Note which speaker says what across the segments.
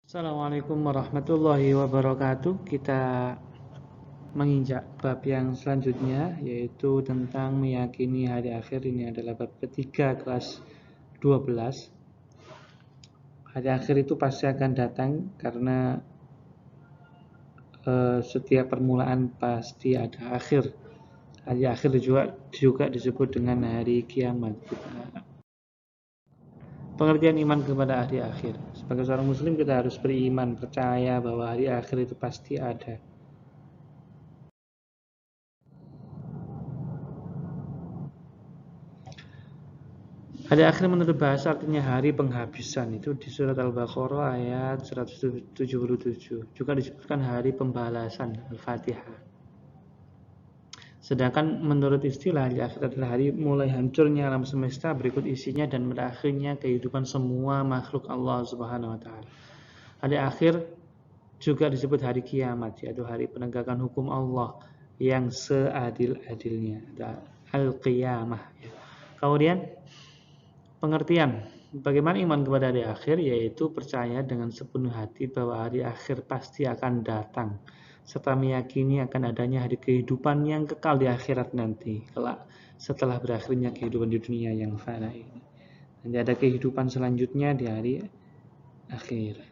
Speaker 1: Assalamualaikum warahmatullahi wabarakatuh. Kita menginjak bab yang selanjutnya, yaitu tentang meyakini hari akhir. Ini adalah bab ketiga kelas 12. Hari akhir itu pasti akan datang karena setiap permulaan pasti ada akhir. Hari akhir juga disebut dengan hari kiamat. Pengertian iman kepada hari akhir. Sebagai seorang muslim kita harus beriman, percaya bahwa hari akhir itu pasti ada. Hari akhir menurut bahasa artinya hari penghabisan. Itu di surat Al-Baqarah ayat 177. Juga disebutkan hari pembalasan, Al-Fatihah. Sedangkan menurut istilah hari akhir adalah hari mulai hancurnya alam semesta, berikut isinya, dan berakhirnya kehidupan semua makhluk Allah Subhanahu wa taala. Hari akhir juga disebut hari kiamat, yaitu hari penegakan hukum Allah yang seadil-adilnya, Al-Qiyamah. Kemudian pengertian bagaimana iman kepada hari akhir, yaitu percaya dengan sepenuh hati bahwa hari akhir pasti akan datang, serta meyakini akan adanya hari kehidupan yang kekal di akhirat nanti, kelak setelah berakhirnya kehidupan di dunia yang fana ini. Nanti ada kehidupan selanjutnya di hari akhir.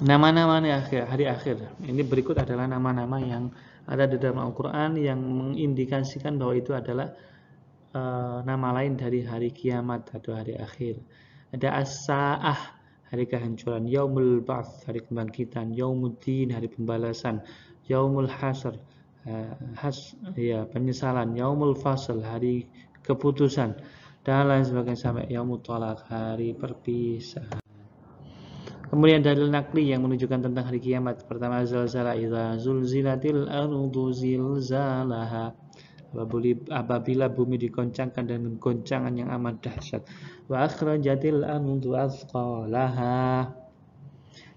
Speaker 1: Nama-nama hari akhir ini berikut adalah nama-nama yang ada di dalam Al-Quran yang mengindikasikan bahwa itu adalah nama lain dari hari kiamat atau hari akhir. Ada As-Sa'ah, hari kehancuran, Yaumul Ba'ts, hari kebangkitan, Yaumuddin, hari pembalasan, Yaumul Hasr, penyesalan, Yaumul Fasl, hari keputusan, dan lain sebagainya, sampai Yaumut Thalaq, hari perpisahan. Kemudian dalil nakli yang menunjukkan tentang hari kiamat. Pertama, zalzala idza zulzilatil ardu zilzalaha, apabila bumi digoncangkan dengan goncangan yang amat dahsyat. Wa akhrajatil ardu athqalaha,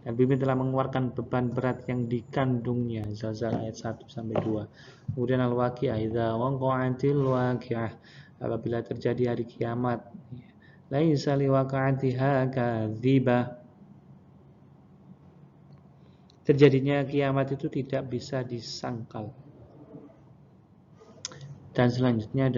Speaker 1: dan bumi telah mengeluarkan beban berat yang dikandungnya. Zalzala ayat 1 sampai 2. Kemudian al-waqi'ah idza waqa'atil waqi'ah, apabila terjadi hari kiamat. Laisa liwaqa'atiha kadzibah, terjadinya kiamat itu tidak bisa disangkal. Dan selanjutnya.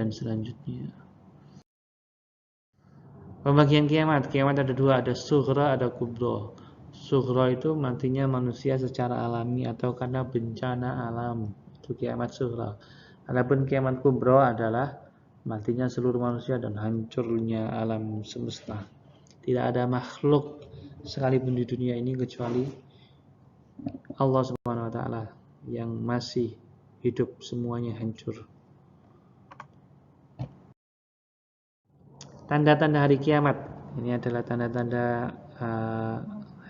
Speaker 1: Pembagian kiamat ada dua, ada sughra, ada kubro. Sughra itu matinya manusia secara alami atau karena bencana alam, itu kiamat sughra. Adapun kiamat kubro adalah matinya seluruh manusia dan hancurnya alam semesta. Tidak ada makhluk sekalipun di dunia ini kecuali Allah Subhanahu wa taala yang masih hidup, semuanya hancur. Tanda-tanda hari kiamat. Ini adalah tanda-tanda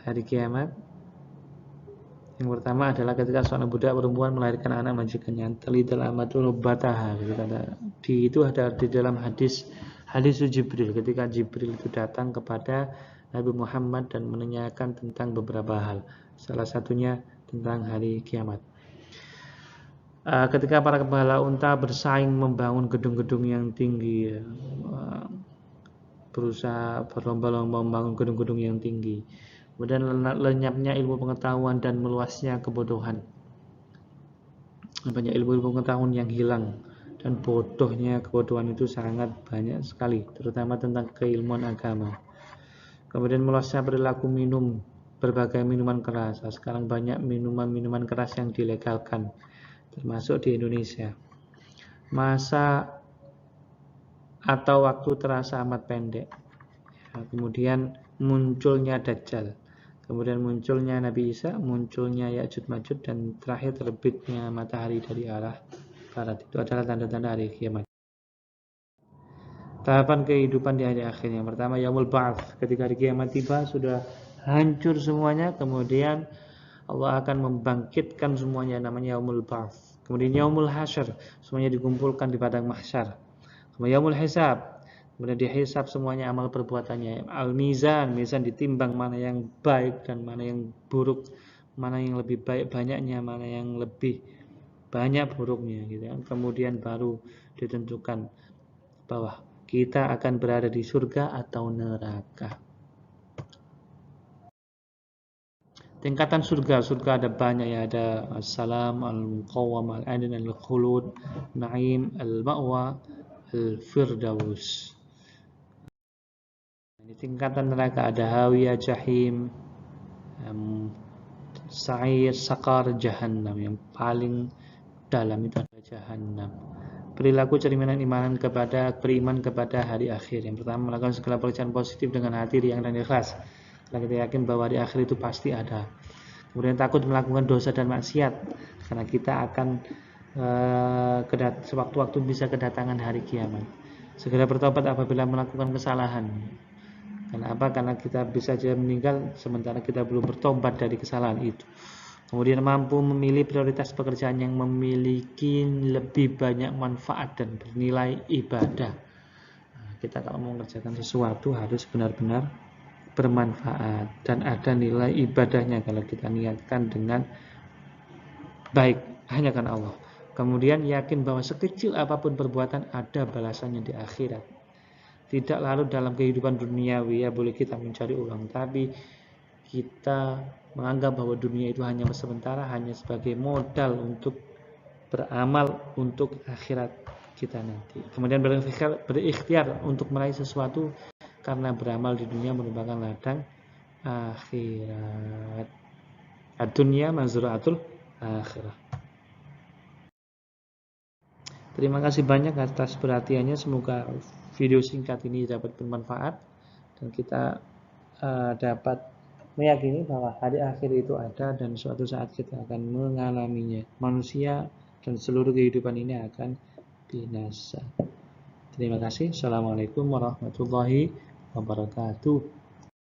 Speaker 1: hari kiamat. Yang pertama adalah ketika seorang budak perempuan melahirkan anak majikannya, talidal amatul bataha. Itu ada di dalam hadis Jibril, ketika Jibril itu datang kepada Nabi Muhammad dan menanyakan tentang beberapa hal. Salah satunya tentang hari kiamat. Ketika para kepala unta bersaing membangun gedung-gedung yang tinggi, berusaha berlomba-lomba membangun gedung-gedung yang tinggi. Kemudian lenyapnya ilmu pengetahuan dan meluasnya kebodohan. Banyak ilmu pengetahuan yang hilang, dan bodohnya kebodohan itu sangat banyak sekali, terutama tentang keilmuan agama. Kemudian meluasnya perilaku minum berbagai minuman keras. Sekarang banyak minuman keras yang dilegalkan, termasuk di Indonesia. Masa atau waktu terasa amat pendek. Kemudian munculnya Dajjal, kemudian munculnya Nabi Isa, munculnya Ya'juj Ma'juj, dan terakhir terbitnya matahari dari arah barat. Itu adalah tanda-tanda hari kiamat. Tahapan kehidupan di hari akhir. Yang pertama Yaumul Ba'ts, ketika hari kiamat tiba sudah hancur semuanya, kemudian Allah akan membangkitkan semuanya, namanya Yaumul Ba'ts. Kemudian Yaumul Hasyr, semuanya dikumpulkan di padang mahsyar. Kemudian Yaumul Hisab, kemudian dihisab semuanya amal perbuatannya. Al-Mizan, mizan ditimbang mana yang baik dan mana yang buruk, mana yang lebih baik banyaknya, mana yang lebih banyak buruknya gitu. Kemudian baru ditentukan bahwa kita akan berada di surga atau neraka. Tingkatan surga ada banyak ya, ada as-salam, al-muqawwam, al-adn, al-khulud, na'im, al-ma'wa, al-firdaus. Ini tingkatan neraka ada hawiyah, jahim, sa'ir, sakar, jahannam. Yang paling dalam itu adalah jahannam. Perilaku cerminan beriman kepada hari akhir. Yang pertama, melakukan segala pekerjaan positif dengan hati riang dan ikhlas. Karena kita yakin bahwa hari akhir itu pasti ada. Kemudian takut melakukan dosa dan maksiat, karena kita akan sewaktu-waktu bisa kedatangan hari kiamat. Segera bertobat apabila melakukan kesalahan. Kenapa? Karena kita bisa saja meninggal sementara kita belum bertobat dari kesalahan itu. Kemudian mampu memilih prioritas pekerjaan yang memiliki lebih banyak manfaat dan bernilai ibadah. Nah, kita kalau mau mengerjakan sesuatu harus benar-benar bermanfaat dan ada nilai ibadahnya kalau kita niatkan dengan baik hanya karena Allah. Kemudian yakin bahwa sekecil apapun perbuatan ada balasannya di akhirat. Tidak lalu dalam kehidupan duniawi ya boleh kita mencari uang, tapi kita menganggap bahwa dunia itu hanya sementara, hanya sebagai modal untuk beramal untuk akhirat kita nanti. Kemudian berikhtiar untuk meraih sesuatu karena beramal di dunia merupakan ladang akhirat. Ad-dunya mazra'atul akhirah. Terima kasih banyak atas perhatiannya. Semoga video singkat ini dapat bermanfaat dan kita dapat meyakini bahwa hari akhir itu ada dan suatu saat kita akan mengalaminya. Manusia dan seluruh kehidupan ini akan binasa. Terima kasih. Assalamualaikum warahmatullahi wabarakatuh.